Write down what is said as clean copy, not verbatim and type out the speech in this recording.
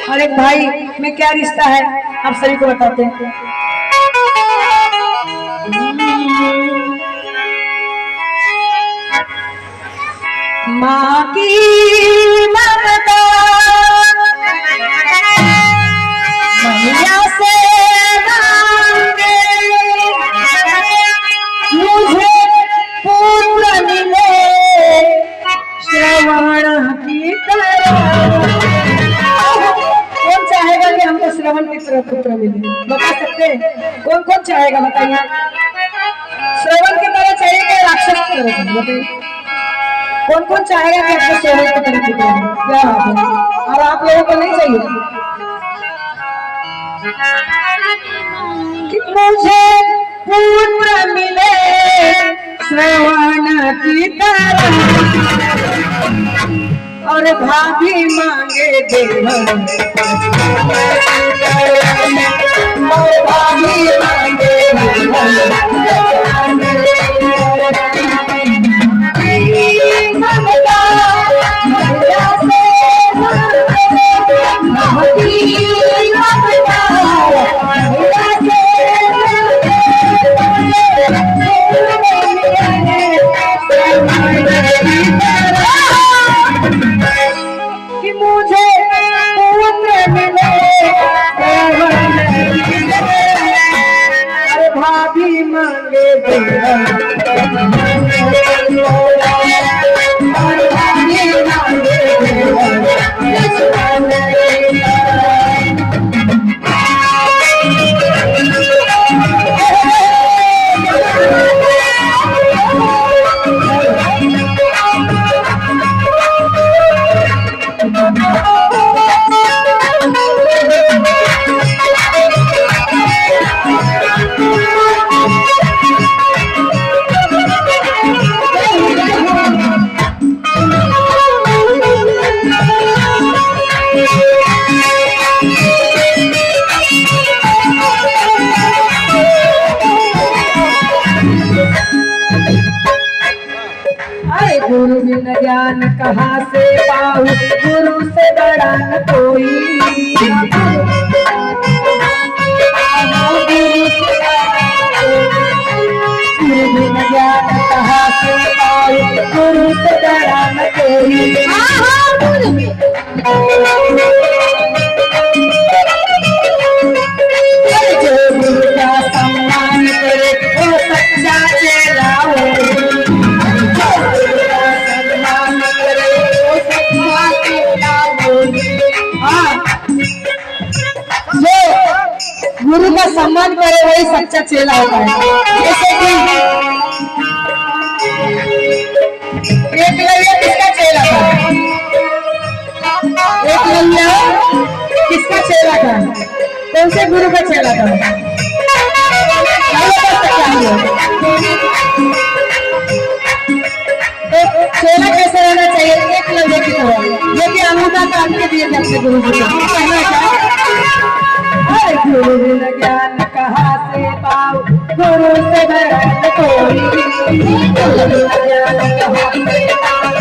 और एक भाई में क्या रिश्ता है आप सभी को बताते हैं। माँ की ममता मैया से मांगे, मुझे पुत्र मिले श्रवण की तरह। कौन चाहेगा कि हमको श्रवण की तरह पुत्र मिले? बता सकते हैं कौन कौन चाहेगा? बताइए। श्रवण की तरह चाहिए कि राक्षस की तरह? बताइए कौन कौन चाहेगा कि आपको श्रवण की तरह पुत्र मिले? क्या बात है। और आप लोगों को नहीं चाहिए कि मुझे पुत्र मिले श्रवण की तरह, और भाभी मांगे देवर, और भाभी मांगे कि मुझे पुत्र मिले, अरे भाभी मांगे गुरु बिन ज्ञान कहाँ से पाऊं, गुरु से बड़ा न कोई। गुरु बिन ज्ञान कहाँ से पाऊं, गुरु से बड़ा न कोई। जो गुरु का सम्मान करे वो सच्चा चेला हो। गुरु का सम्मान करे वही सच्चा चेला होता है। जैसे कि एकलव्य किसका चेला था? एकलव्य किसका चेला था? कौन से गुरु का चेला था? तो चेला कैसे रहना चाहिए? एकलव्य की तरह, ये भी अंगूठा काट के दिए थे अपने गुरु जी को। गुरु बिन ज्ञान कहाँ से पाऊं, गुरु से बड़ा न कोई। गुरु बिन ज्ञान कहाँ से पाऊं,